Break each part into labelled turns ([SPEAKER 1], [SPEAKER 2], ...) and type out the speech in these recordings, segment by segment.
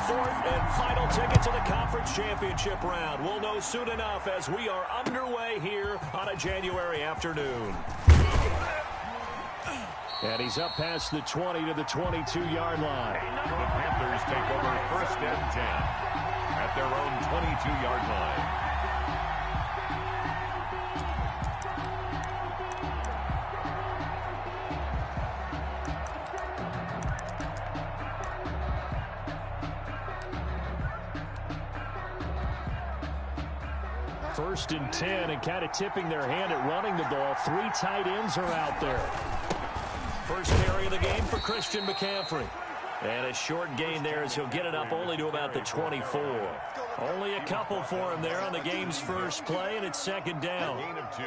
[SPEAKER 1] fourth and final ticket to the conference championship round. We'll know soon enough as we are underway here on a January afternoon. And he's up past the 20 to the 22-yard line.
[SPEAKER 2] The Panthers take over first and 10 at their own 22-yard line.
[SPEAKER 1] First and 10, and kind of tipping their hand at running the ball. 3 tight ends are out there. First carry of the game for Christian McCaffrey. And a short gain there as he'll get it up only to about the 24. Only a couple for him there on the game's first play, and it's second down.
[SPEAKER 2] Gain of 2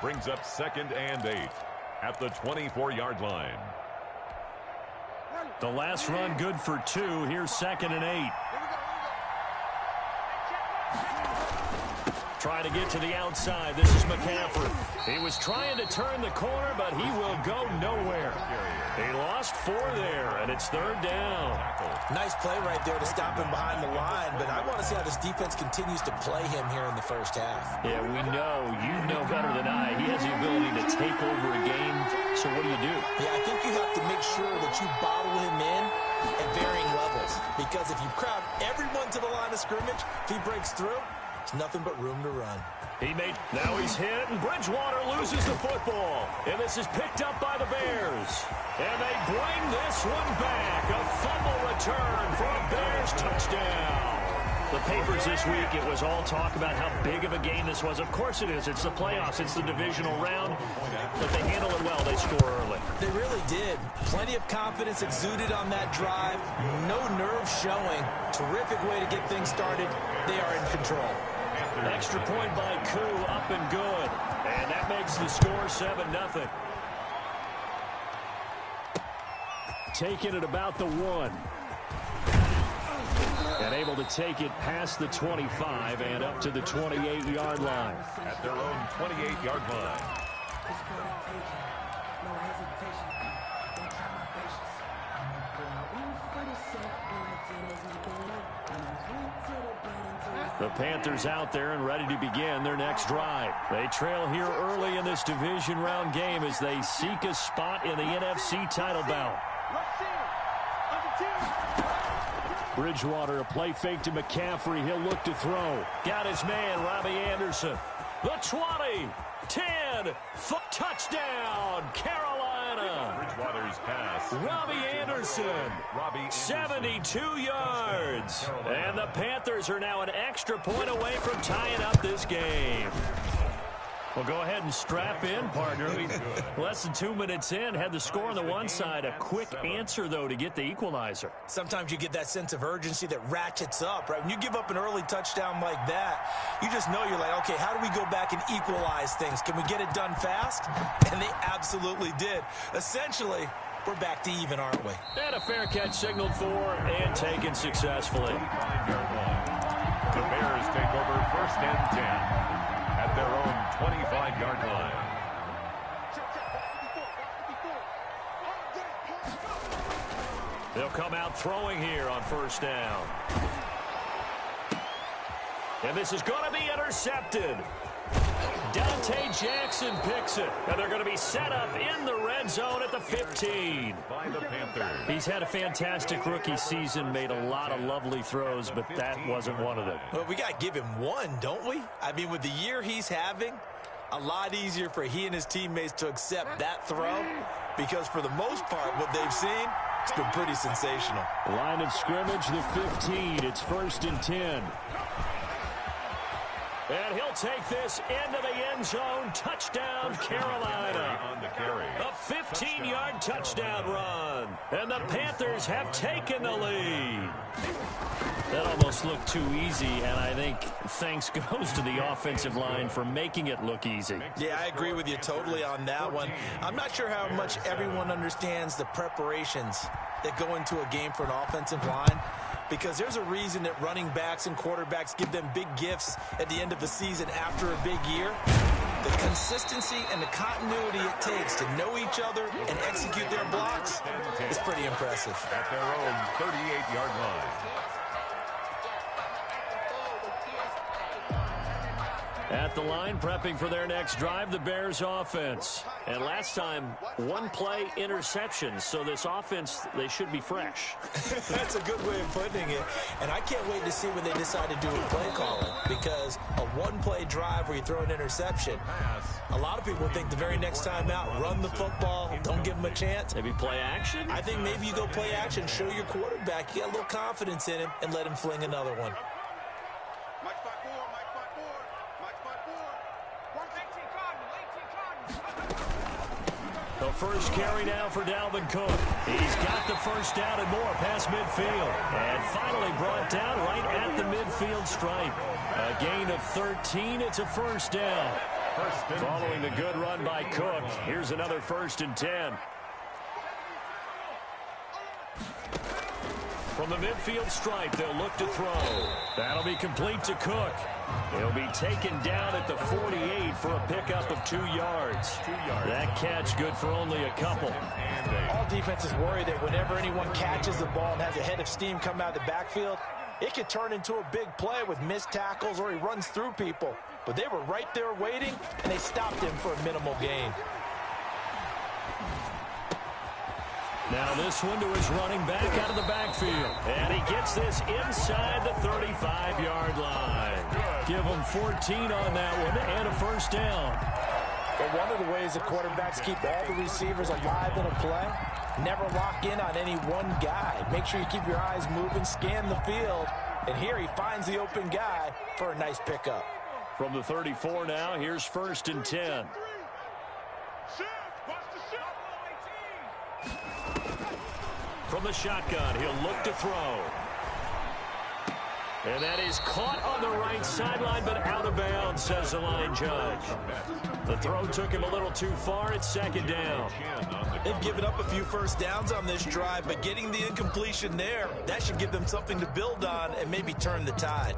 [SPEAKER 2] brings up second and 8 at the 24-yard line.
[SPEAKER 1] The last run good for 2. Here's second and 8. Trying to get to the outside. This is McCaffrey. He was trying to turn the corner, but he will go nowhere. He lost 4 there, and it's third down.
[SPEAKER 3] Nice play right there to stop him behind the line, but I want to see how this defense continues to play him here in the first half.
[SPEAKER 1] Yeah, we know. You know better than I. He has the ability to take over a game, so what do you do?
[SPEAKER 3] Yeah, I think you have to make sure that you bottle him in at varying levels, because if you crowd everyone to the line of scrimmage, if he breaks through, it's nothing but room to run.
[SPEAKER 1] Now he's hit, and Bridgewater loses the football. And this is picked up by the Bears. And they bring this one back. A fumble return for a Bears touchdown. The papers this week, it was all talk about how big of a game this was. Of course it is. It's the playoffs. It's the divisional round. But they handle it well. They score early.
[SPEAKER 3] They really did. Plenty of confidence exuded on that drive. No nerve showing. Terrific way to get things started. They are in control.
[SPEAKER 1] Extra point by Koo, up and good. And that makes the score 7-0. Taking it about the 1. And able to take it past the 25 and up to the 28-yard line.
[SPEAKER 2] At their own 28-yard line.
[SPEAKER 1] The Panthers out there and ready to begin their next drive. They trail here early in this division round game as they seek a spot in the NFC title bout. Bridgewater, a play fake to McCaffrey. He'll look to throw. Got his man, Robbie Anderson. The 20, 10, touchdown, Carolina.
[SPEAKER 2] Bridgewater's pass.
[SPEAKER 1] Robbie Anderson, 72 yards. And the Panthers are now an extra point away from tying up this game. Well, go ahead and strap in, partner. Less than 2 minutes in, had the score on the one side. A quick answer, though, to get the equalizer.
[SPEAKER 3] Sometimes you get that sense of urgency that ratchets up, right? When you give up an early touchdown like that, you just know you're like, okay, how do we go back and equalize things? Can we get it done fast? And they absolutely did. Essentially, we're back to even, aren't we?
[SPEAKER 1] And a fair catch signaled for and taken successfully.
[SPEAKER 2] The Bears take over first and 10. At their own 25-yard line.
[SPEAKER 1] They'll come out throwing here on first down. And this is going to be intercepted. Dante Jackson picks it. And they're going to be set up in the red zone at the 15.
[SPEAKER 2] By the Panthers.
[SPEAKER 1] He's had a fantastic rookie season, made a lot of lovely throws, but that wasn't one of them.
[SPEAKER 3] Well, we got to give him one, don't we? I mean, with the year he's having, a lot easier for he and his teammates to accept that throw, because for the most part, what they've seen, it's been pretty sensational.
[SPEAKER 1] Line of scrimmage, the 15. It's first and 10. And he'll take this into the end zone. Touchdown, Carolina.
[SPEAKER 2] On the carry.
[SPEAKER 1] A 15-yard touchdown run. And the Panthers have taken the lead. That almost looked too easy, and I think thanks goes to the offensive line for making it look easy.
[SPEAKER 3] Yeah, I agree with you totally on that one. I'm not sure how much everyone understands the preparations that go into a game for an offensive line, because there's a reason that running backs and quarterbacks give them big gifts at the end of the season after a big year. The consistency and the continuity it takes to know each other and execute their blocks is pretty impressive.
[SPEAKER 2] At their own 38-yard line.
[SPEAKER 1] At the line, prepping for their next drive, the Bears offense. And last time, one play interception. So this offense, they should be fresh.
[SPEAKER 3] That's a good way of putting it. And I can't wait to see what they decide to do with play calling. Because a one-play drive where you throw an interception, a lot of people think the very next time out, run the football, don't give them a chance.
[SPEAKER 1] Maybe play action?
[SPEAKER 3] I think maybe you go play action, show your quarterback, you got a little confidence in him, and let him fling another one.
[SPEAKER 1] The first carry now for Dalvin Cook. He's got the first down and more past midfield. And finally brought down right at the midfield stripe. A gain of 13. It's a first down. Following the good run by Cook, here's another 1st and 10. From the midfield stripe, they'll look to throw. That'll be complete to Cook. He'll be taken down at the 48 for a pickup of 2 yards. That catch good for only a couple.
[SPEAKER 3] All defenses worry that whenever anyone catches the ball and has a head of steam come out of the backfield, it could turn into a big play with missed tackles or he runs through people. But they were right there waiting, and they stopped him for a minimal gain.
[SPEAKER 1] Now this one to his running back out of the backfield. And he gets this inside the 35-yard line. Give him 14 on that one and a first down.
[SPEAKER 3] But one of the ways the quarterbacks keep all the receivers alive in a play, never lock in on any one guy. Make sure you keep your eyes moving, scan the field. And here he finds the open guy for a nice pickup.
[SPEAKER 1] From the 34 now, here's 1st and 10. From the shotgun, he'll look to throw. And that is caught on the right sideline, but out of bounds, says the line judge. The throw took him a little too far. It's 2nd down.
[SPEAKER 3] They've given up a few first downs on this drive, but getting the incompletion there, that should give them something to build on and maybe turn the tide.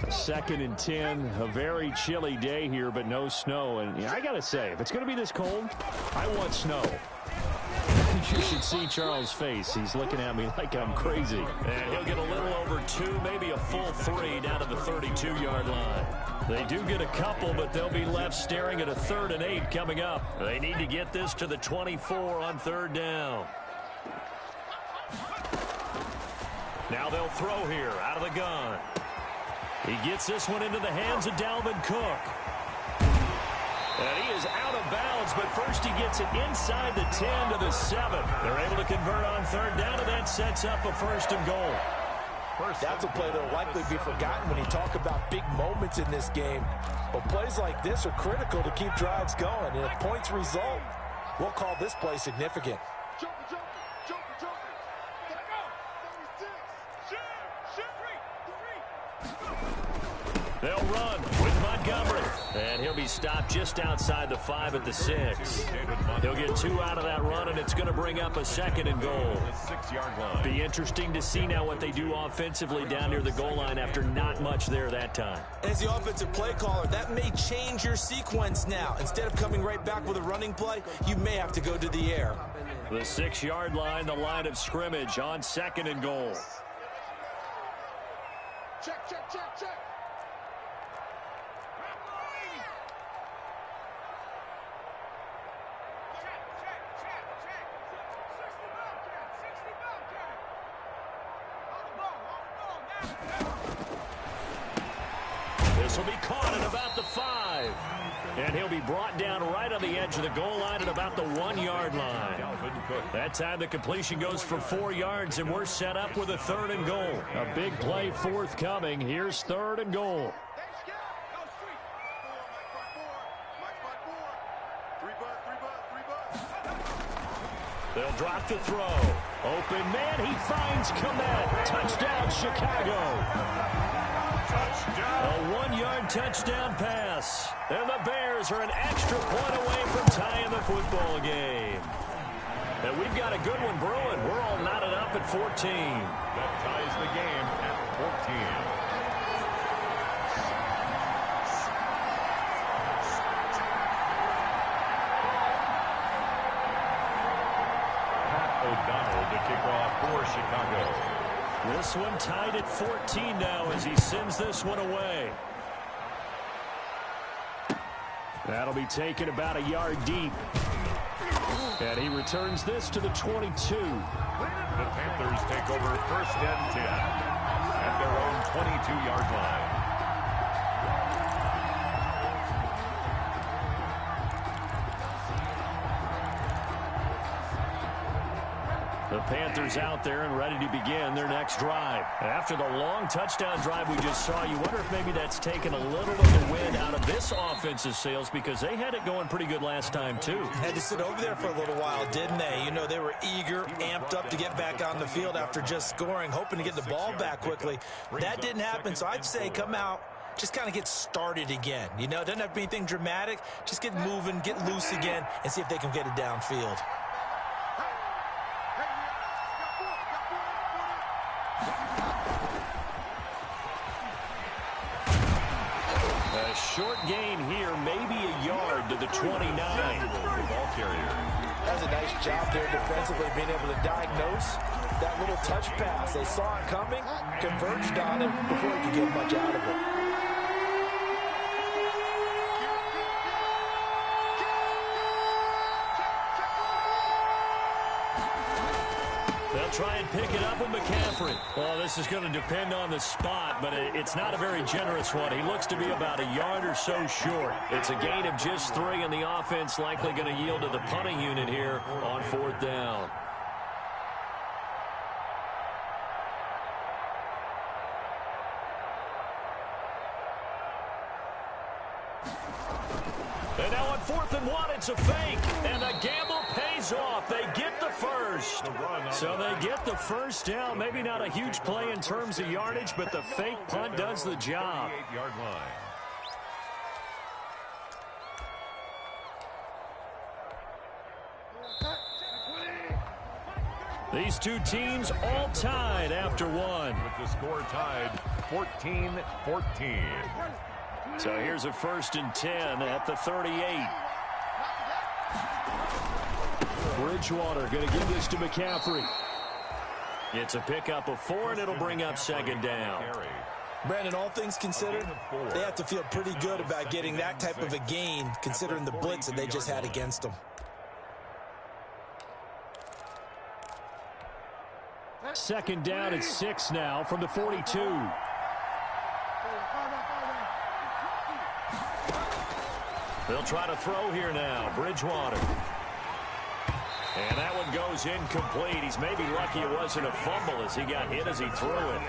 [SPEAKER 1] 2nd and 10, a very chilly day here, but no snow. And I got to say, if it's going to be this cold, I want snow. You should see Charles' face. He's looking at me like I'm crazy. And he'll get a little over 2, maybe a full 3 down to the 32-yard line. They do get a couple, but they'll be left staring at a 3rd and 8 coming up. They need to get this to the 24 on 3rd down. Now they'll throw here out of the gun. He gets this one into the hands of Dalvin Cook. And he is out of bounds, but first he gets it inside the 10 to the 7. They're able to convert on 3rd down, and that sets up a 1st and goal.
[SPEAKER 3] That's a play that will likely be forgotten when you talk about big moments in this game. But plays like this are critical to keep drives going. And if points result, we'll call this play significant.
[SPEAKER 1] They'll run with Montgomery. And he'll be stopped just outside the 5 at the 6. He'll get 2 out of that run, and it's going to bring up a 2nd and goal. Be interesting to see now what they do offensively down near the goal line after not much there that time.
[SPEAKER 3] As the offensive play caller, that may change your sequence now. Instead of coming right back with a running play, you may have to go to the air.
[SPEAKER 1] The 6-yard line, the line of scrimmage on 2nd and goal.
[SPEAKER 4] Check, check, check, check.
[SPEAKER 1] This will be caught at about the 5. And he'll be brought down right on the edge of the goal line at about the 1-yard line. That time the completion goes for 4 yards, and we're set up with a 3rd and goal. A big play forthcoming. Here's 3rd and goal. They'll drop the throw. Open man, he finds Komet. Touchdown, Chicago. A 1-yard touchdown pass. And the Bears are an extra point away from tying the football game. And we've got a good one brewing. We're all knotted up at 14.
[SPEAKER 2] That ties the game at 14. O'Donnell to kickoff for Chicago.
[SPEAKER 1] This one tied at 14 now as he sends this one away. That'll be taken about a yard deep. And he returns this to the 22.
[SPEAKER 2] The Panthers take over 1st and 10 at their own 22-yard line.
[SPEAKER 1] The Panthers out there and ready to begin their next drive. After the long touchdown drive we just saw, you wonder if maybe that's taken a little of the wind out of this offense's sails because they had it going pretty good last time too.
[SPEAKER 3] Had to sit over there for a little while, didn't they? You know, they were eager, amped up to get back on the field after just scoring, hoping to get the ball back quickly. That didn't happen, so I'd say come out, just kind of get started again. You know, it doesn't have to be anything dramatic. Just get moving, get loose again, and see if they can get it downfield.
[SPEAKER 1] A short gain here, maybe a yard to the 29.
[SPEAKER 2] The ball carrier.
[SPEAKER 3] That was a nice job there defensively, being able to diagnose that little touch pass. They saw it coming, converged on him before he could get much out of it.
[SPEAKER 1] They'll try and pick it up with McCaffrey. Well, this is going to depend on the spot, but it's not a very generous one. He looks to be about a yard or so short. It's a gain of just 3, and the offense likely going to yield to the punting unit here on 4th down. And now on 4th and 1, it's a fake, and the gamble pays off. They get the first. So they get the first down. Maybe not a huge play in terms of yardage, but the fake punt does the job.
[SPEAKER 2] 28-yard line.
[SPEAKER 1] These two teams all tied after one.
[SPEAKER 2] With the score tied 14-14.
[SPEAKER 1] So here's a 1st and 10 at the 38. Bridgewater going to give this to McCaffrey. It's a pickup of 4, and it'll bring up 2nd down.
[SPEAKER 3] Brandon, all things considered, they have to feel pretty good about getting that type of a gain, considering the blitz that they just had against them.
[SPEAKER 1] 2nd down at 6 now from the 42. They'll try to throw here now. Bridgewater. And that one goes incomplete. He's maybe lucky it wasn't a fumble as he got hit as he threw it.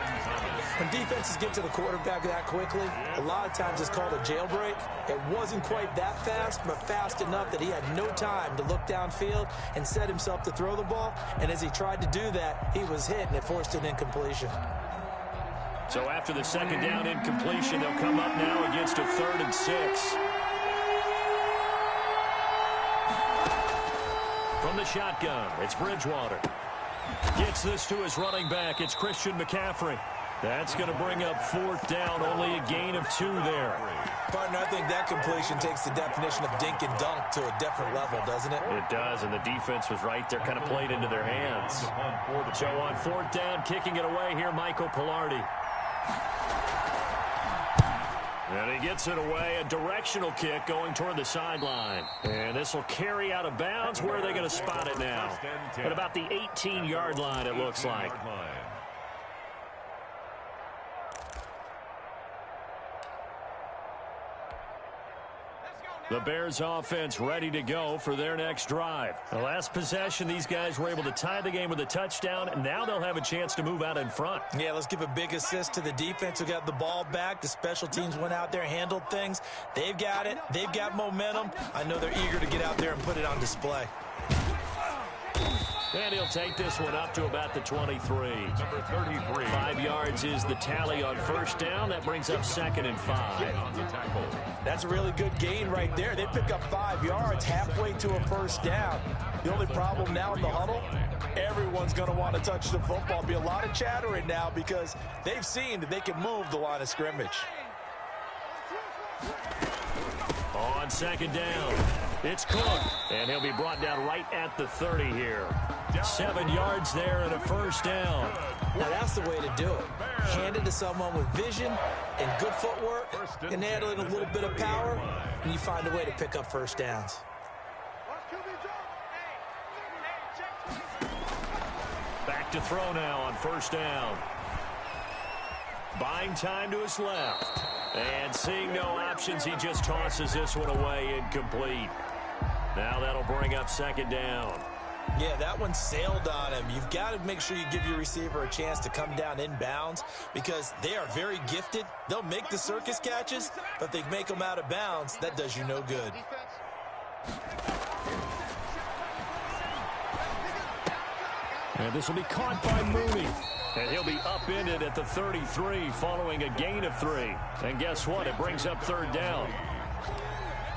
[SPEAKER 3] When defenses get to the quarterback that quickly, a lot of times it's called a jailbreak. It wasn't quite that fast, but fast enough that he had no time to look downfield and set himself to throw the ball. And as he tried to do that, he was hit, and it forced an incompletion.
[SPEAKER 1] So after the 2nd down incompletion, they'll come up now against a 3rd and 6. From the shotgun, it's Bridgewater. Gets this to his running back. It's Christian McCaffrey. That's going to bring up 4th down. Only a gain of 2 there.
[SPEAKER 3] Partner, I think that completion takes the definition of dink and dunk to a different level, doesn't it?
[SPEAKER 1] It does, and the defense was right there, kind of played into their hands. So on 4th down, kicking it away here, Michael Pilardi. And he gets it away, a directional kick going toward the sideline. And this will carry out of bounds. Where are they going to spot it now? At about the 18-yard line, it looks like. The Bears offense ready to go for their next drive. The last possession, these guys were able to tie the game with a touchdown, and now they'll have a chance to move out in front.
[SPEAKER 3] Yeah, let's give a big assist to the defense who got the ball back. The special teams went out there, handled things. They've got it. They've got momentum. I know they're eager to get out there and put it on display.
[SPEAKER 1] And he'll take this one up to about the 23.
[SPEAKER 2] Number 33.
[SPEAKER 1] 5 yards is the tally on 1st down. That brings up 2nd and 5.
[SPEAKER 2] On the tackle.
[SPEAKER 3] That's a really good gain right there. They pick up 5 yards halfway to a 1st down. The only problem now in the huddle, everyone's going to want to touch the football. Be a lot of chattering now because they've seen that they can move the line of scrimmage.
[SPEAKER 1] On 2nd down. It's Cook, and he'll be brought down right at the 30 here. 7 yards there and a first down.
[SPEAKER 3] Now that's the way to do it. Hand it to someone with vision and good footwork and add in a little bit of power, and you find a way to pick up first downs.
[SPEAKER 1] Back to throw now on first down. Buying time to his left. And seeing no options, he just tosses this one away, incomplete. Now that'll bring up second down.
[SPEAKER 3] Yeah, that one sailed on him. You've got to make sure you give your receiver a chance to come down inbounds because they are very gifted. They'll make the circus catches, but if they make them out of bounds, that does you no good.
[SPEAKER 1] And this will be caught by Mooney. And he'll be upended at the 33 following a gain of 3. And guess what? It brings up third down.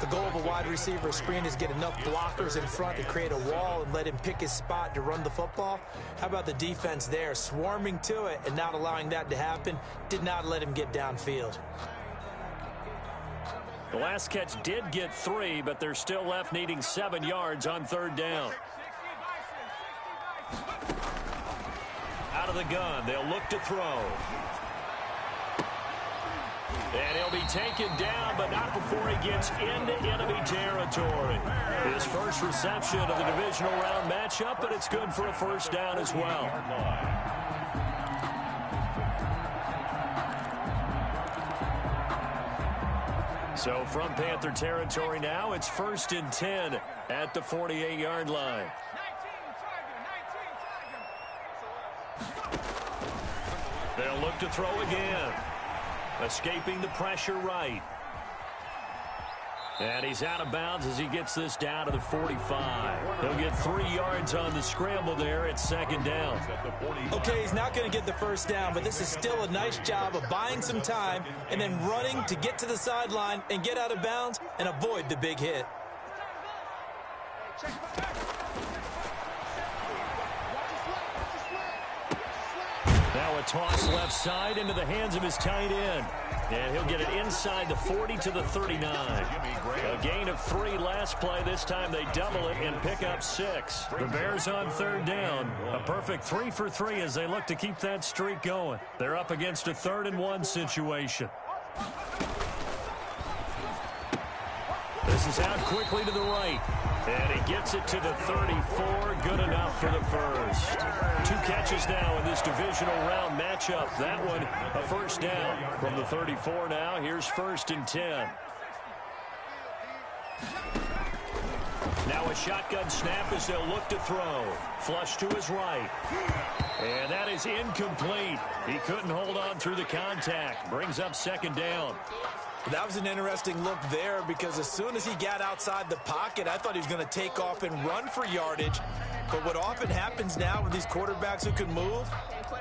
[SPEAKER 3] The goal of a wide receiver screen is get enough blockers in front to create a wall and let him pick his spot to run the football. How about the defense there, swarming to it and not allowing that to happen? Did not let him get downfield.
[SPEAKER 1] The last catch did get 3, but they're still left needing 7 yards on third down. Out of the gun, they'll look to throw. And he'll be taken down, but not before he gets into enemy territory. His first reception of the divisional round matchup, but it's good for a first down as well. So from Panther territory now, it's 1st and 10 at the 48-yard line. They'll look to throw again. Escaping the pressure right. And he's out of bounds as he gets this down to the 45. He'll get 3 yards on the scramble there at second down.
[SPEAKER 3] Okay, he's not going to get the first down, but this is still a nice job of buying some time and then running to get to the sideline and get out of bounds and avoid the big hit.
[SPEAKER 1] Now a toss left side into the hands of his tight end. And he'll get it inside the 40 to the 39. A gain of 3 last play. This time they double it and pick up 6. The Bears on third down. A perfect 3 for 3 as they look to keep that streak going. They're up against a 3rd and 1 situation. This is out quickly to the right. And he gets it to the 34. Good enough for the first. 2 catches now in this divisional round matchup. That one a first down from the 34 now. Here's 1st and 10. Now a shotgun snap as they'll look to throw. Flush to his right. And that is incomplete. He couldn't hold on through the contact. Brings up second down.
[SPEAKER 3] That was an interesting look there because as soon as he got outside the pocket, I thought he was going to take off and run for yardage. But what often happens now with these quarterbacks who can move,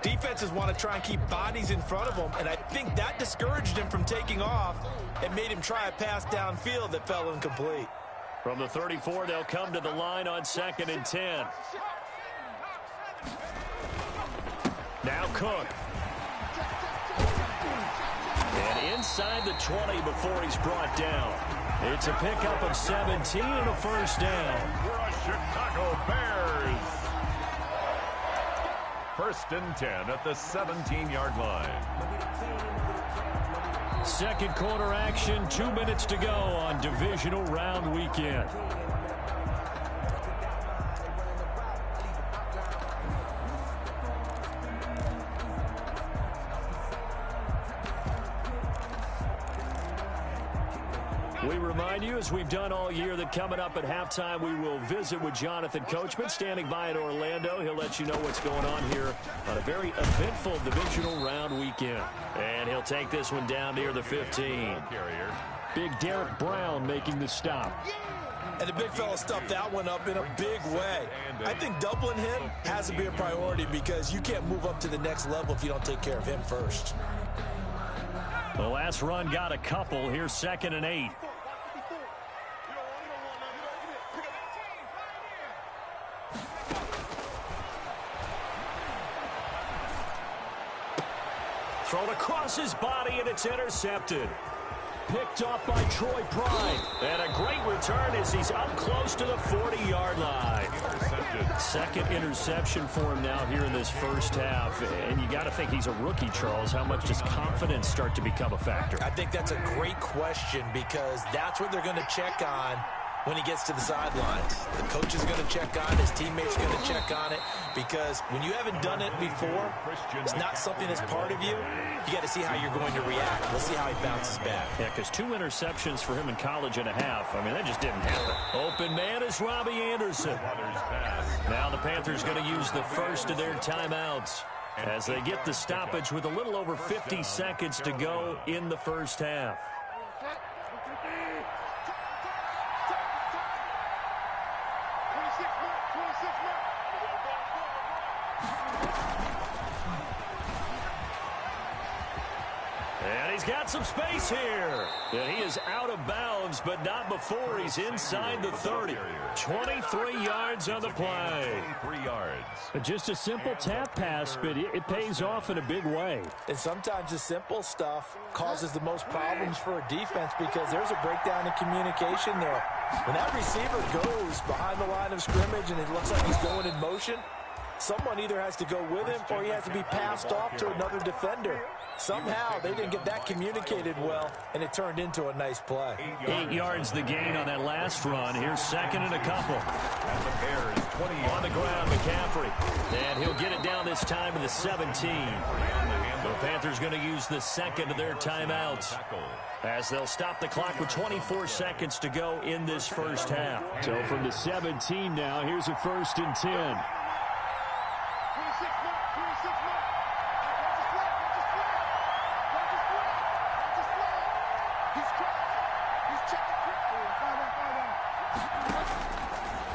[SPEAKER 3] defenses want to try and keep bodies in front of them, and I think that discouraged him from taking off and made him try a pass downfield that fell incomplete.
[SPEAKER 1] From the 34, they'll come to the line on 2nd and 10. Now Cook. And inside the 20 before he's brought down. It's a pickup of 17 and a first down.
[SPEAKER 2] For a Chicago Bears. 1st and 10 at the 17-yard line.
[SPEAKER 1] Second quarter action, 2 minutes to go on divisional round weekend. We remind you, as we've done all year, that coming up at halftime, we will visit with Jonathan Coachman, standing by in Orlando. He'll let you know what's going on here on a very eventful divisional round weekend. And he'll take this one down near the 15. Big Derek Brown making the stop.
[SPEAKER 3] And the big fella stuffed that one up in a big way. I think doubling him has to be a priority because you can't move up to the next level if you don't take care of him first.
[SPEAKER 1] The last run got a couple. Here's 2nd and 8. Thrown across his body, and it's intercepted. picked off by Troy Pride. And a great return as he's up close to the 40-yard line. Second interception for him now here in this first half. And you got to think he's a rookie, Charles. How much does confidence start to become a factor?
[SPEAKER 3] I think that's a great question because that's what they're going to check on when he gets to the sidelines. The coach is going to check on it. His teammates are going to check on it because when you haven't done it before, it's not something that's part of you. You got to see how you're going to react. We'll see how he bounces back.
[SPEAKER 1] Yeah, because 2 interceptions for him in college and a half. I mean, that just didn't happen. Open man is Robbie Anderson. Now the Panthers going to use the first of their timeouts as they get the stoppage with a little over 50 seconds to go in the first half. He's got some space here. And he is out of bounds, but not before he's inside the 30. 23 yards on the play.
[SPEAKER 2] 23 yards.
[SPEAKER 1] Just a simple tap pass, but it pays off in a big way.
[SPEAKER 3] And sometimes the simple stuff causes the most problems for a defense because there's a breakdown in communication there. When that receiver goes behind the line of scrimmage and it looks like he's going in motion, someone either has to go with him or he has to be passed off to another defender. Somehow they didn't get that communicated well, and it turned into a nice play.
[SPEAKER 1] 8 yards the gain on that last run. Here's second and a couple.
[SPEAKER 2] And the Bears 20
[SPEAKER 1] on the ground, McCaffrey. And he'll get it down this time to the 17. The Panthers going to use the second of their timeouts as they'll stop the clock with 24 seconds to go in this first half. So from the 17 now, here's a 1st and 10.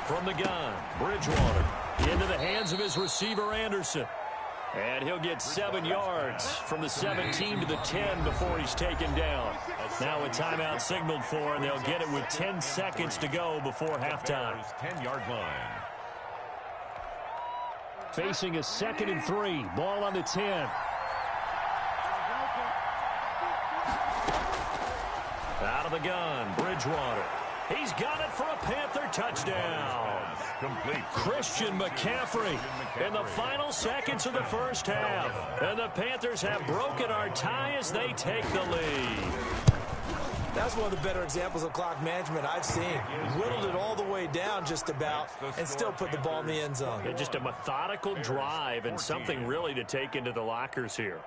[SPEAKER 1] From the gun, Bridgewater into the hands of his receiver, Anderson. And he'll get 7 yards from the 17 to the 10 before he's taken down. Now a timeout signaled for, and they'll get it with 10 seconds to go before halftime.
[SPEAKER 2] 10-yard line.
[SPEAKER 1] Facing a 2nd and 3. Ball on the 10. Out of the gun, Bridgewater. He's got it for a Panther touchdown.
[SPEAKER 2] Complete.
[SPEAKER 1] Christian McCaffrey in the final seconds of the first half. And the Panthers have broken our tie as they take the lead.
[SPEAKER 3] That's one of the better examples of clock management I've seen. Whittled it all the way down just about and still put the ball in the end zone.
[SPEAKER 1] Yeah, just a methodical drive and something really to take into the lockers here.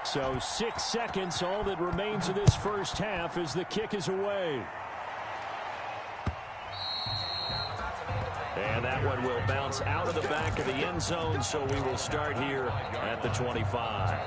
[SPEAKER 1] So 6 seconds, all that remains of this first half as the kick is away. And that one will bounce out of the back of the end zone, so we will start here at the 25.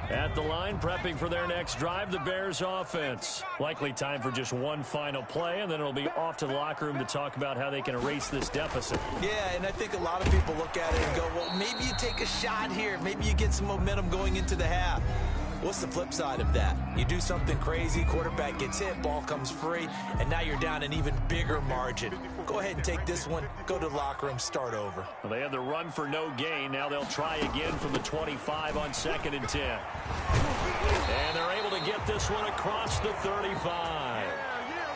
[SPEAKER 1] At the line, prepping for their next drive, the Bears offense. Likely time for just one final play, and then it'll be off to the locker room to talk about how they can erase this deficit.
[SPEAKER 3] Yeah, and I think a lot of people look at it and go, well, maybe you take a shot here. Maybe you get some momentum going into the half. What's the flip side of that? You do something crazy, quarterback gets hit, ball comes free, and now you're down an even bigger margin. Go ahead and take this one, go to the locker room, start over.
[SPEAKER 1] Well, they had the run for no gain. Now they'll try again from the 25 on 2nd and 10. And they're able to get this one across the 35.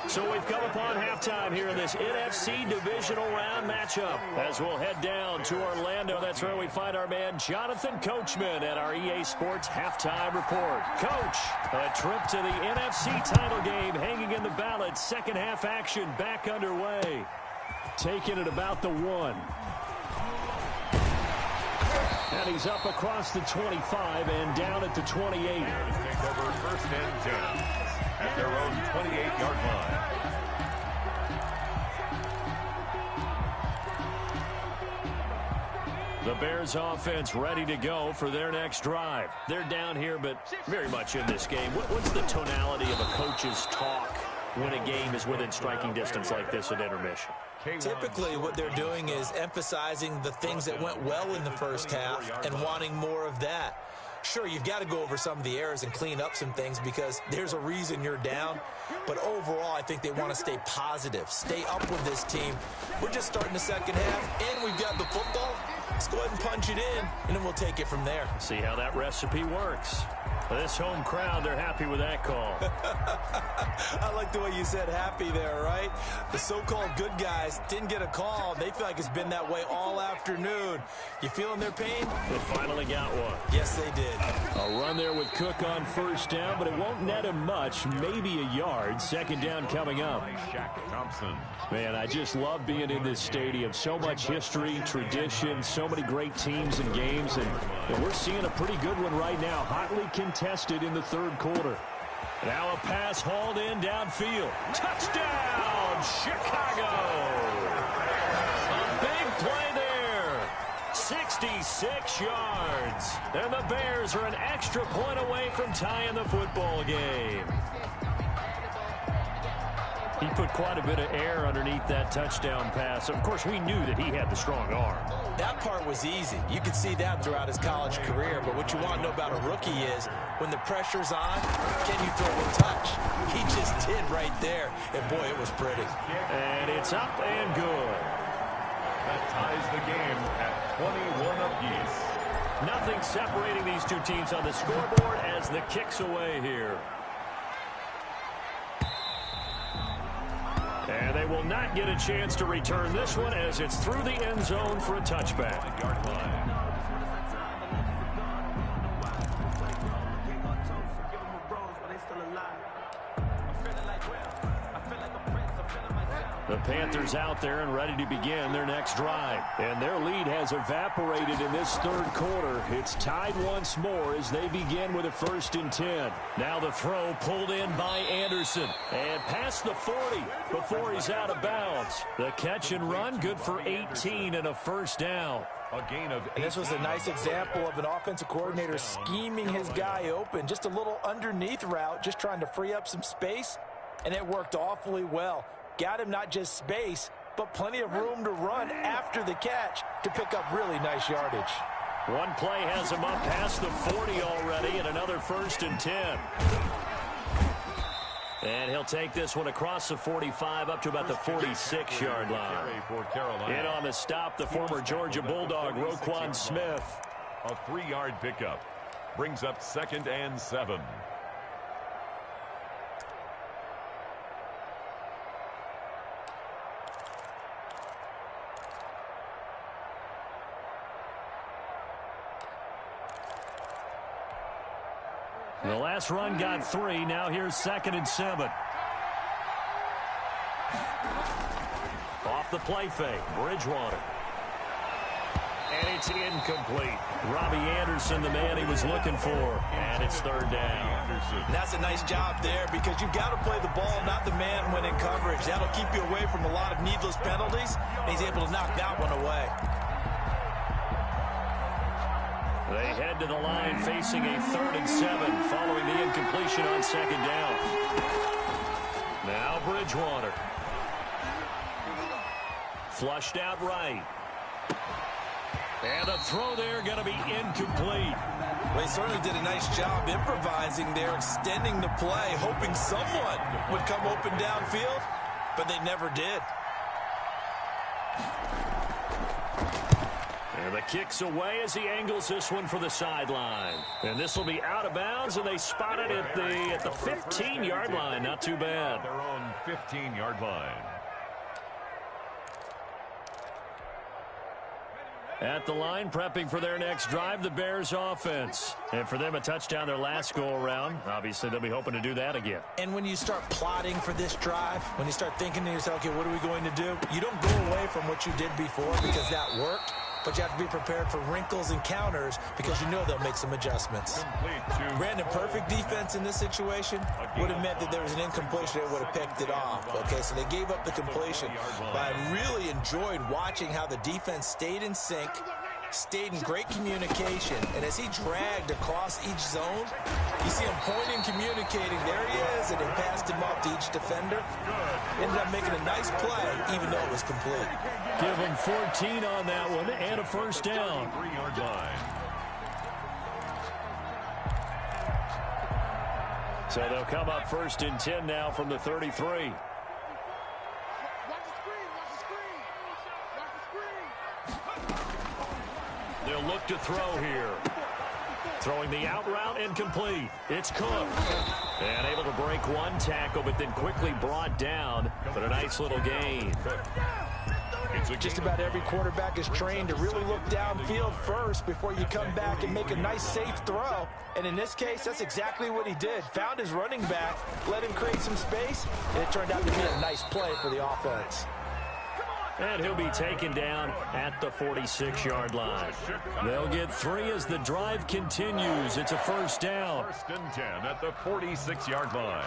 [SPEAKER 1] So we've come upon halftime here in this NFC Divisional Round matchup. As we'll head down to Orlando, that's where we find our man Jonathan Coachman at our EA Sports Halftime Report. Coach, a trip to the NFC title game hanging in the balance. Second half action back underway. Taking it about the 1. And he's up across the 25 and down at the 28.
[SPEAKER 2] Take over 1st and 10. At their own 28-yard line.
[SPEAKER 1] The Bears offense ready to go for their next drive. They're down here, but very much in this game. What's the tonality of a coach's talk when a game is within striking distance like this at intermission.
[SPEAKER 3] Typically, what they're doing is emphasizing the things that went well in the first half and wanting more of that. Sure, you've got to go over some of the errors and clean up some things because there's a reason you're down. But overall, I think they want to stay positive, stay up with this team. We're just starting the second half, and we've got the football. Let's go ahead and punch it in, and then we'll take it from there.
[SPEAKER 1] See how that recipe works. This home crowd, they're happy with that call.
[SPEAKER 3] I like the way you said happy there, right? The so-called good guys didn't get a call. They feel like it's been that way all afternoon. You feeling their pain?
[SPEAKER 1] They finally got one.
[SPEAKER 3] Yes, they did.
[SPEAKER 1] A run there with Cook on first down, but it won't net him much, maybe a yard. Second down coming up. Man, I just love being in this stadium. So much history, tradition, so many great teams and games, and we're seeing a pretty good one right now. Hotly contested in the third quarter. Now a pass hauled in downfield. Touchdown, Chicago! A big play there. 66 yards. And the Bears are an extra point away from tying the football game. He put quite a bit of air underneath that touchdown pass. Of course, we knew that he had the strong arm.
[SPEAKER 3] That part was easy. You could see that throughout his college career. But what you want to know about a rookie is when the pressure's on, can you throw a touch? He just did right there. And, boy, it was pretty.
[SPEAKER 1] And it's up and good.
[SPEAKER 2] That ties the game at 21 apiece.
[SPEAKER 1] Nothing separating these two teams on the scoreboard as the kick's away here. And they will not get a chance to return this one as it's through the end zone for a touchback. The Panthers out there and ready to begin their next drive. And their lead has evaporated in this third quarter. It's tied once more as they begin with a 1st and 10. Now the throw pulled in by Anderson. And past the 40 before he's out of bounds. The catch and run good for 18 and a first down.
[SPEAKER 2] A gain of 8.
[SPEAKER 3] And this was a nice example of an offensive coordinator scheming his guy open. Just a little underneath route, just trying to free up some space. And it worked awfully well. Got him not just space, but plenty of room to run after the catch to pick up really nice yardage.
[SPEAKER 1] One play has him up past the 40 already and another 1st and 10. And he'll take this one across the 45 up to about the 46-yard line. In on the stop, the former Georgia Bulldog, Roquan Smith.
[SPEAKER 2] A 3-yard pickup brings up 2nd and 7.
[SPEAKER 1] The last run got 3. Now here's 2nd and 7. Off the play fake. Bridgewater. And it's incomplete. Robbie Anderson, the man he was looking for. And it's 3rd down.
[SPEAKER 3] And that's a nice job there because you've got to play the ball, not the man when in coverage. That'll keep you away from a lot of needless penalties. And he's able to knock that one away.
[SPEAKER 1] They head to the line facing a 3rd and 7 following the incompletion on 2nd down. Now Bridgewater. Flushed out right. And the throw there going to be incomplete.
[SPEAKER 3] Well, he certainly did a nice job improvising there, extending the play, hoping someone would come open downfield, but they never did.
[SPEAKER 1] And the kick's away as he angles this one for the sideline. And this will be out of bounds, and they spot it at the 15-yard line. Not too bad.
[SPEAKER 2] Their own 15-yard line.
[SPEAKER 1] At the line, prepping for their next drive, the Bears offense. And for them, a touchdown their last go-around. Obviously, they'll be hoping to do that again.
[SPEAKER 3] And when you start plotting for this drive, when you start thinking to yourself, okay, what are we going to do? You don't go away from what you did before because that worked. But you have to be prepared for wrinkles and counters because you know they'll make some adjustments. Brandon, perfect defense in this situation would have meant that there was an incompletion. They would have picked it off. Okay, so they gave up the completion. But I really enjoyed watching how the defense stayed in sync stayed in great communication, and as he dragged across each zone, you see him pointing, communicating. There he is, and he passed him off to each defender. Ended up making a nice play, even though it was complete.
[SPEAKER 1] Give him 14 on that one and a first down.
[SPEAKER 2] 3-yard line.
[SPEAKER 1] So they'll come up 1st and 10 now from the 33. They'll look to throw here. Throwing the out route incomplete. It's Cook. And able to break one tackle, but then quickly brought down. But a nice little gain.
[SPEAKER 3] Just about every quarterback is trained to really look downfield first before you come back and make a nice, safe throw. And in this case, that's exactly what he did. Found his running back, let him create some space, and it turned out to be a nice play for the offense.
[SPEAKER 1] And he'll be taken down at the 46-yard line. They'll get 3 as the drive continues. It's a first down.
[SPEAKER 2] 1st and 10 at the 46-yard line.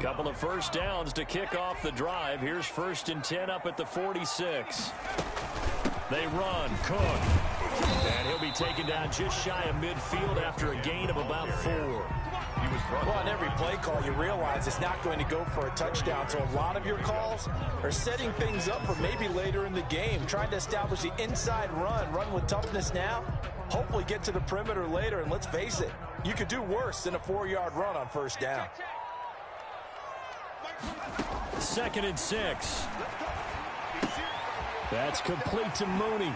[SPEAKER 1] Couple of first downs to kick off the drive. Here's 1st and 10 up at the 46. They run. Cook. And he'll be taken down just shy of midfield after a gain of about 4.
[SPEAKER 3] Well, on every play call, you realize it's not going to go for a touchdown. So a lot of your calls are setting things up for maybe later in the game, trying to establish the inside run with toughness now, hopefully get to the perimeter later. And let's face it, you could do worse than a 4-yard run on first down.
[SPEAKER 1] 2nd and 6. That's complete to Mooney.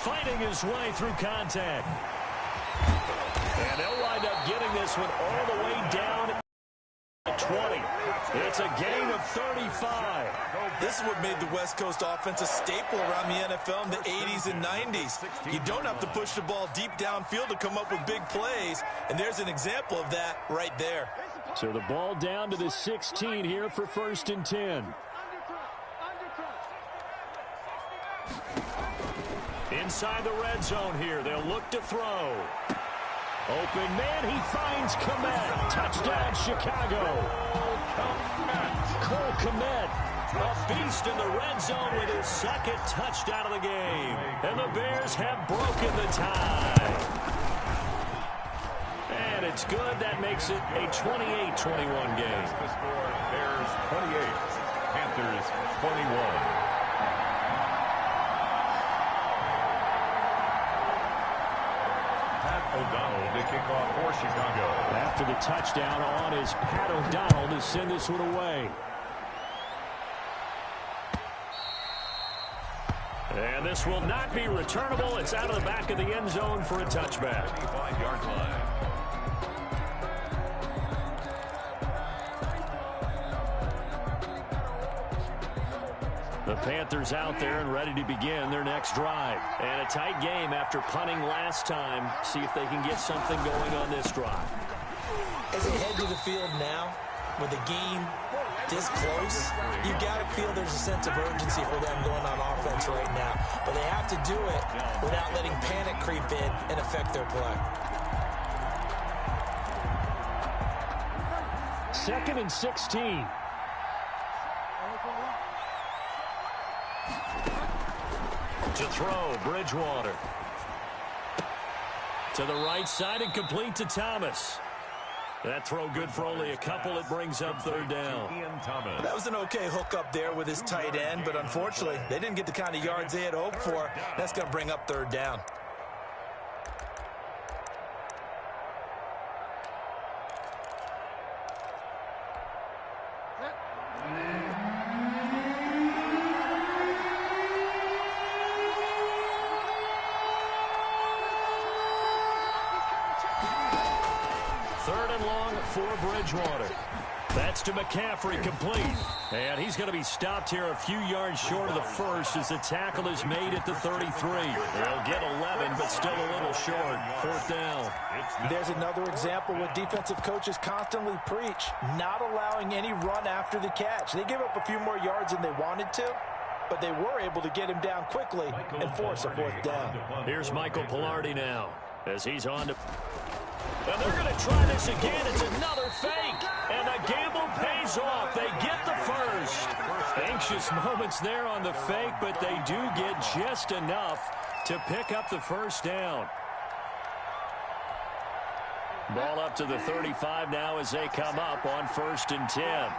[SPEAKER 1] Fighting his way through contact. And they'll wind up getting this one all the way down at 20. It's a gain of 35.
[SPEAKER 3] This is what made the West Coast offense a staple around the NFL in the 80s and 90s. You don't have to push the ball deep downfield to come up with big plays, and there's an example of that right there.
[SPEAKER 1] So the ball down to the 16 here for 1st and 10. Inside the red zone here. They'll look to throw. Open man. He finds Kmet. Touchdown, Chicago. Cole Kmet, a beast in the red zone with his 2nd touchdown of the game. And the Bears have broken the tie. And it's good. That makes it a 28-21 game.
[SPEAKER 2] The score, Bears 28, Panthers 21. O'Donnell to kick off for Chicago.
[SPEAKER 1] After the touchdown on is Pat O'Donnell to send this one away. And this will not be returnable. It's out of the back of the end zone for a touchback.
[SPEAKER 2] 25-yard line.
[SPEAKER 1] The Panthers out there and ready to begin their next drive. And a tight game after punting last time. See if they can get something going on this drive.
[SPEAKER 3] As they head to the field now, with the game this close, you got to feel there's a sense of urgency for them going on offense right now. But they have to do it without letting panic creep in and affect their play.
[SPEAKER 1] 2nd and 16. To throw, Bridgewater. To the right side and complete to Thomas. That throw good for only a couple. It brings up 3rd down.
[SPEAKER 3] That was an okay hook up there with his tight end, but unfortunately, they didn't get the kind of yards they had hoped for. That's going to bring up 3rd down.
[SPEAKER 1] For Bridgewater. That's to McCaffrey, complete. And he's going to be stopped here a few yards short of the first as the tackle is made at the 33. They'll get 11, but still a little short. Fourth down.
[SPEAKER 3] There's another example what defensive coaches constantly preach, not allowing any run after the catch. They give up a few more yards than they wanted to, but they were able to get him down quickly and force a fourth down.
[SPEAKER 1] Here's Michael Pilardi now as he's on to... And they're going to try this again. It's another fake. And the gamble pays off. They get the first. Anxious moments there on the fake, but they do get just enough to pick up the first down. Ball up to the 35 now as they come up on 1st and 10.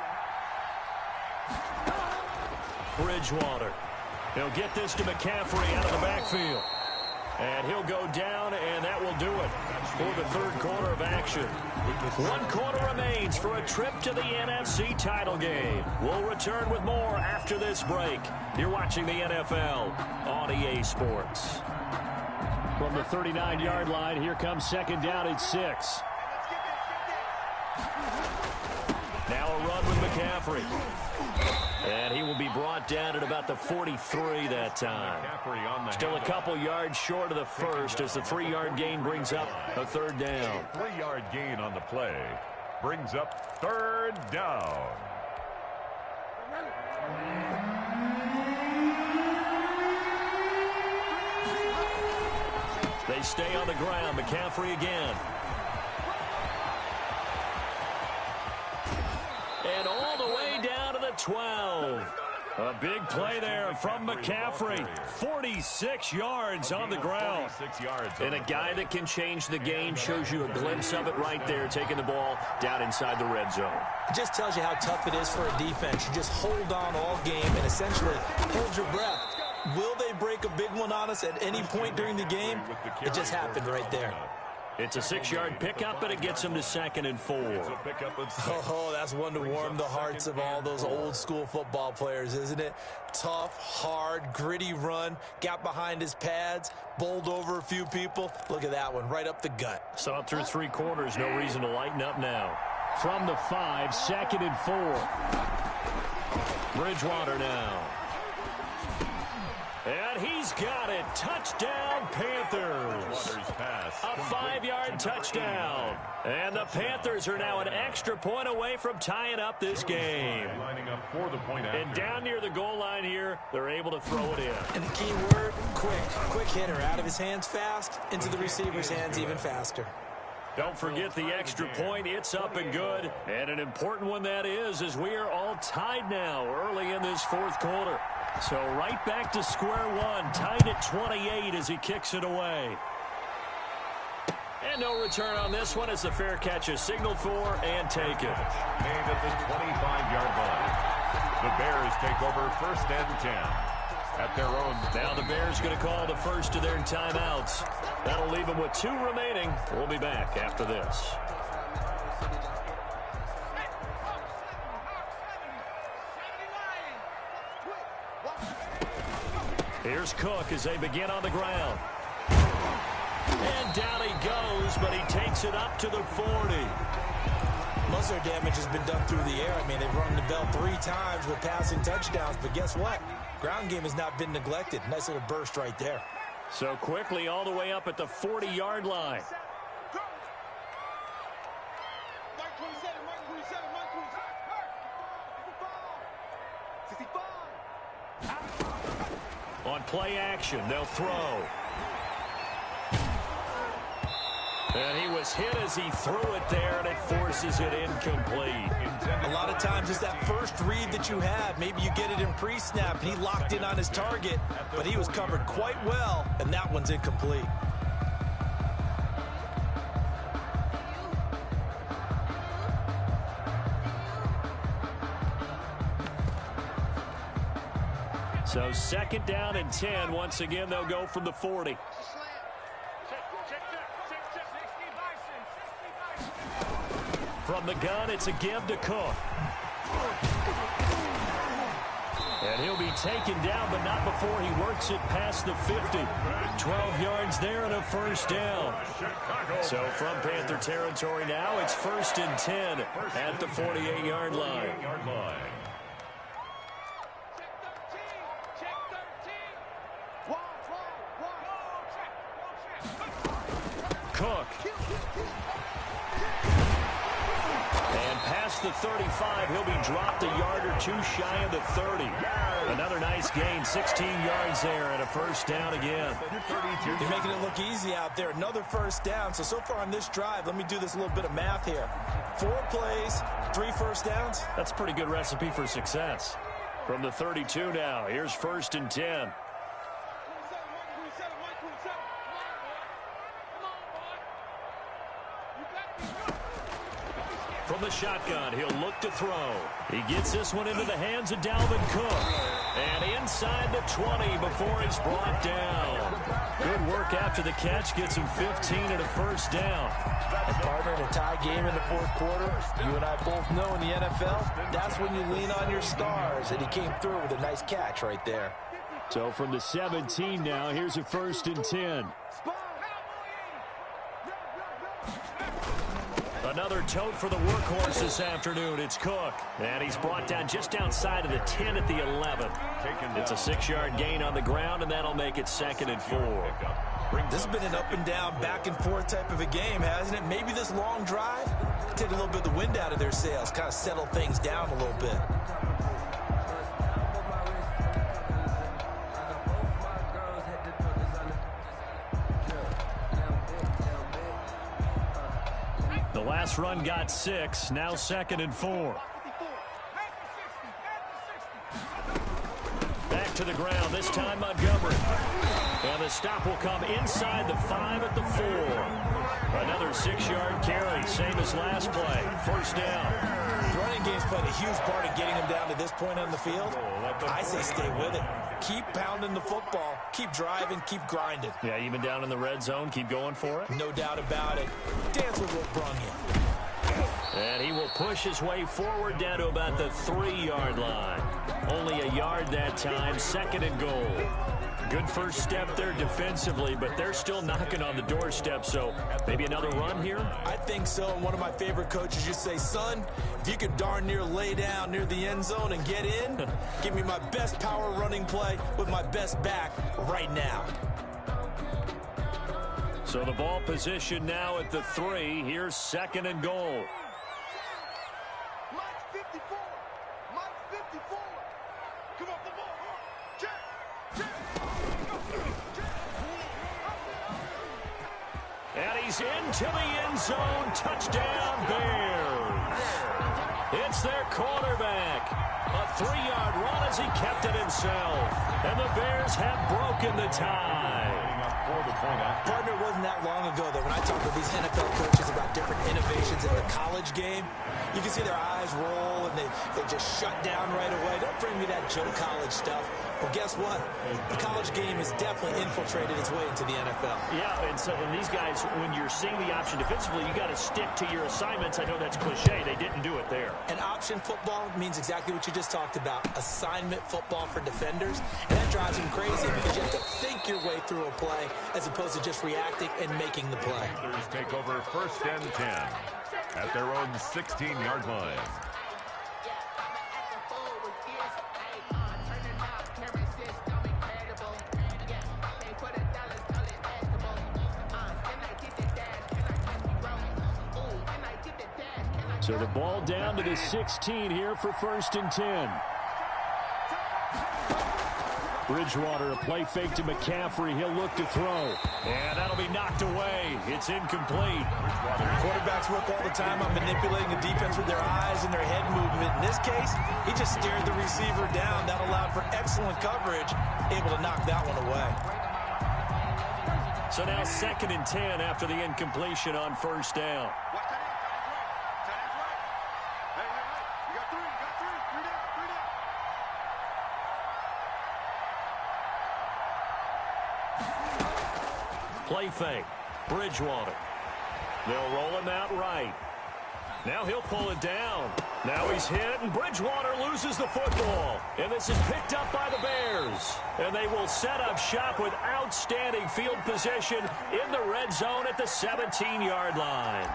[SPEAKER 1] Bridgewater. He'll get this to McCaffrey out of the backfield. And he'll go down, and that will do it for the third quarter of action. 1 quarter remains for a trip to the NFC title game. We'll return with more after this break. You're watching the NFL on EA Sports. From the 39-yard line, here comes 2nd down at 6. Now a run with McCaffrey. And he will be brought down at about the 43 that time. Still a couple yards short of the first as the 3-yard gain brings up a 3rd down.
[SPEAKER 2] 3-yard gain on the play brings up 3rd down.
[SPEAKER 1] They stay on the ground. McCaffrey again. And all the way down to the 12. A big play there from McCaffrey. 46 yards on the ground. And a guy that can change the game, shows you a glimpse of it right there, taking the ball down inside the red zone.
[SPEAKER 3] It just tells you how tough it is for a defense. You just hold on all game and essentially hold your breath. Will they break a big one on us at any point during the game? It just happened right there.
[SPEAKER 1] It's a 6-yard pickup, but it gets them to 2nd and 4.
[SPEAKER 3] Oh, that's one to warm the hearts of all those old-school football players, isn't it? Tough, hard, gritty run, got behind his pads, bowled over a few people. Look at that one, right up the gut.
[SPEAKER 1] Saw it through 3 quarters, no reason to lighten up now. From the 5, 2nd and 4. Bridgewater now. And he's got it. Touchdown, Panthers. A 5-yard touchdown. And the Panthers are now an extra point away from tying up this game. And down near the goal line here, they're able to throw it in.
[SPEAKER 3] And the key word, quick. Quick hitter. Out of his hands fast, into the receiver's hands even faster.
[SPEAKER 1] Don't forget the extra point. It's up and good. And an important one that is, as we are all tied now early in this 4th quarter. So right back to square one, tied at 28 as he kicks it away. And no return on this one as the fair catch is signaled for and taken.
[SPEAKER 2] Made at the 25-yard line. The Bears take over 1st and 10 at their own.
[SPEAKER 1] Now the Bears going to call the first of their timeouts. That'll leave them with 2 remaining. We'll be back after this. Here's Cook as they begin on the ground. And down he goes, but he takes it up to the 40.
[SPEAKER 3] Most of their damage has been done through the air. I mean, they've rung the bell 3 times with passing touchdowns, but guess what? Ground game has not been neglected. Nice little burst right there.
[SPEAKER 1] So quickly all the way up at the 40-yard line. On play action, they'll throw. And he was hit as he threw it there, and it forces it incomplete.
[SPEAKER 3] A lot of times it's that first read that you have. Maybe you get it in pre-snap, and he locked in on his target, but he was covered quite well, and that one's incomplete.
[SPEAKER 1] So 2nd down and 10. Once again, they'll go from the 40. From the gun, it's a give to Cook. And he'll be taken down, but not before he works it past the 50. 12 yards there and a first down. So from Panther territory now, it's 1st and 10 at the 48-yard line. Cook. And past the 35, he'll be dropped a yard or two shy of the 30. Another nice gain, 16 yards there and a first down again.
[SPEAKER 3] You're making it look easy out there. Another first down. So far on this drive, let me do this little bit of math here. 4 plays, 3 first downs.
[SPEAKER 1] That's a pretty good recipe for success. From the 32 now, here's 1st and 10. From the shotgun, he'll look to throw. He gets this one into the hands of Dalvin Cook. And inside the 20 before he's brought down. Good work after the catch. Gets him 15 and a first down.
[SPEAKER 3] And partner, in a tie game in the 4th quarter, you and I both know in the NFL, that's when you lean on your stars. And he came through with a nice catch right there.
[SPEAKER 1] So from the 17 now, here's a 1st and 10. Another tote for the workhorse this afternoon. It's Cook. And he's brought down just outside of the 10 at the 11. It's a 6-yard gain on the ground, and that'll make it 2nd and 4.
[SPEAKER 3] This has been an up and down, back and forth type of a game, hasn't it? Maybe this long drive, take a little bit of the wind out of their sails, kind of settle things down a little bit.
[SPEAKER 1] The last run got 6, now 2nd and 4. Back to the ground, this time Montgomery. And the stop will come inside the 5 at the 4. Another 6-yard carry, same as last play. First down.
[SPEAKER 3] The running game's played a huge part of getting him down to this point on the field. I say stay with it. Keep pounding the football. Keep driving. Keep grinding.
[SPEAKER 1] Yeah, even down in the red zone, keep going for it.
[SPEAKER 3] No doubt about it. Dance with what brung you.
[SPEAKER 1] And he will push his way forward down to about the 3-yard line. Only a yard that time, 2nd and goal. Good first step there defensively, but they're still knocking on the doorstep, so maybe another run here?
[SPEAKER 3] I think so, and one of my favorite coaches used to say, son, if you could darn near lay down near the end zone and get in, give me my best power running play with my best back right now.
[SPEAKER 1] So the ball position now at the 3. Here's 2nd and goal. And he's into the end zone. Touchdown, Bears. It's their quarterback. A 3-yard run as he kept it himself. And the Bears have broken the tie.
[SPEAKER 3] Partner, it wasn't that long ago that when I talk with these NFL coaches about different innovations in the college game, you can see their eyes roll and they just shut down right away. Don't bring me that Joe College stuff. Well, guess what? The college game has definitely infiltrated its way into the NFL.
[SPEAKER 1] Yeah, and these guys, when you're seeing the option defensively, you got to stick to your assignments. I know that's cliche. They didn't do it there.
[SPEAKER 3] And option football means exactly what you just talked about. Assignment football for defenders. And that drives them crazy because you have to think your way through a play as opposed to just reacting and making the play.
[SPEAKER 2] Panthers take over 1st and 10 at their own 16-yard line.
[SPEAKER 1] So the ball down to the 16 here for 1st and 10. Bridgewater, a play fake to McCaffrey. He'll look to throw. And that'll be knocked away. It's incomplete.
[SPEAKER 3] Quarterbacks work all the time on manipulating the defense with their eyes and their head movement. In this case, he just stared the receiver down. That allowed for excellent coverage, able to knock that one away.
[SPEAKER 1] So now 2nd and 10 after the incompletion on first down. Play fake. Bridgewater. They'll roll him out right. Now he'll pull it down. Now he's hit, and Bridgewater loses the football. And this is picked up by the Bears. And they will set up shop with outstanding field position in the red zone at the 17-yard line.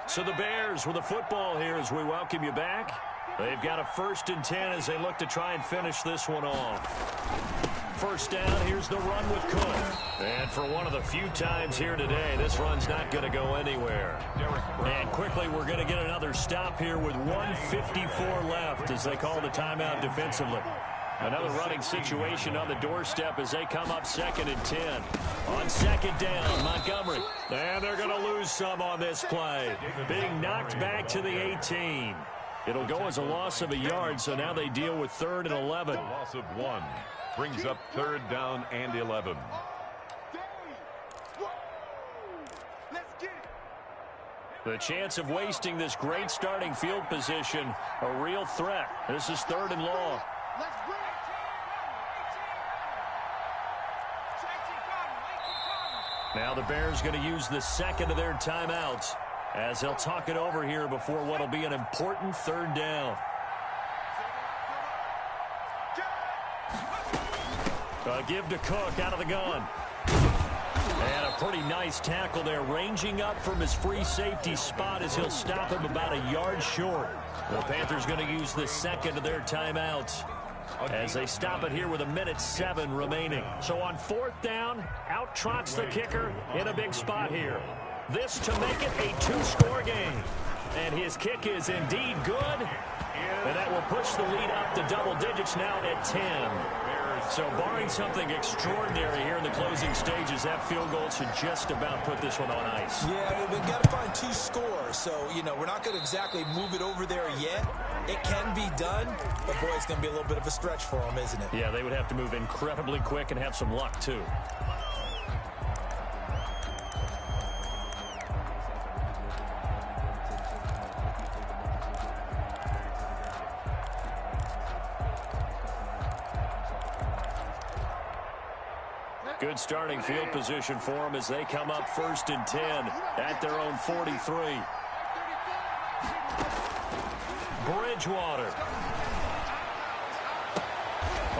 [SPEAKER 1] So the Bears with the football here as we welcome you back. They've got a 1st and 10 as they look to try and finish this one off. First down, here's the run with Cook. And for one of the few times here today, this run's not going to go anywhere. And quickly, we're going to get another stop here with 1:54 left as they call the timeout defensively. Another running situation on the doorstep as they come up 2nd and 10. On 2nd down, Montgomery. And they're going to lose some on this play. Being knocked back to the 18. It'll go as a loss of a yard, so now they deal with 3rd and 11.
[SPEAKER 2] A loss of 1 brings up 3rd down and 11.
[SPEAKER 1] The chance of wasting this great starting field position, a real threat. This is 3rd and long. Now the Bears going to use the 2nd of their timeouts as they'll talk it over here before what will be an important 3rd down. Give to Cook out of the gun. And a pretty nice tackle there, ranging up from his free safety spot as he'll stop him about a yard short. The Panthers going to use the 2nd of their timeouts as they stop it here with 1:07 remaining. So on 4th down, out trots the kicker in a big spot here. This to make it a 2-score game. And his kick is indeed good. And that will push the lead up to double digits now at 10. So barring something extraordinary here in the closing stages, that field goal should just about put this one on ice.
[SPEAKER 3] Yeah, we've got to find 2 scores. So, we're not going to exactly move it over there yet. It can be done, but, boy, it's going to be a little bit of a stretch for them, isn't it?
[SPEAKER 1] Yeah, they would have to move incredibly quick and have some luck, too. Good starting field position for them as they come up 1st and 10 at their own 43. Bridgewater.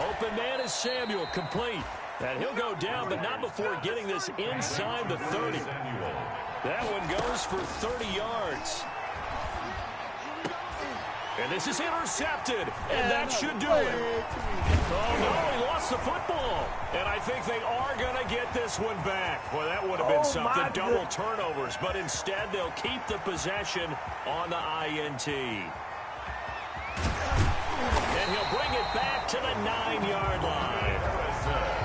[SPEAKER 1] Open man is Samuel, complete. And he'll go down, but not before getting this inside the 30. That one goes for 30 yards. And this is intercepted, and that should do it. Oh, no, he lost the football. And I think they are going to get this one back. Well, that would have been something, double turnovers. But instead, they'll keep the possession on the INT. And he'll bring it back to the 9-yard line.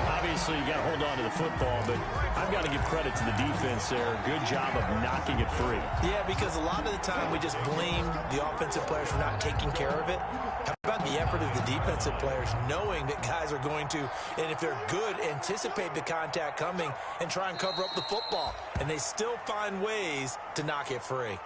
[SPEAKER 1] Obviously, you got to hold on to the football, but I've got to give credit to the defense there. Good job of knocking it free. Yeah, because a lot of the time we just blame the offensive players for not taking care of it. How about the effort of the defensive players knowing that guys are going to, and if they're good, anticipate the contact coming and try and cover up the football. And they still find ways to knock it free.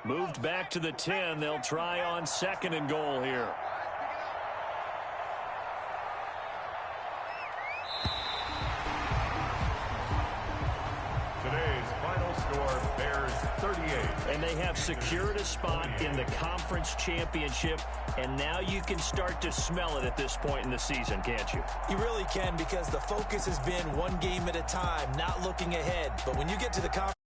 [SPEAKER 1] Moved back to the 10. They'll try on 2nd and goal here.
[SPEAKER 2] Today's final score, Bears 38.
[SPEAKER 1] And they have secured a spot in the conference championship, and now you can start to smell it at this point in the season, can't you?
[SPEAKER 3] You really can, because the focus has been one game at a time, not looking ahead. But when you get to the conference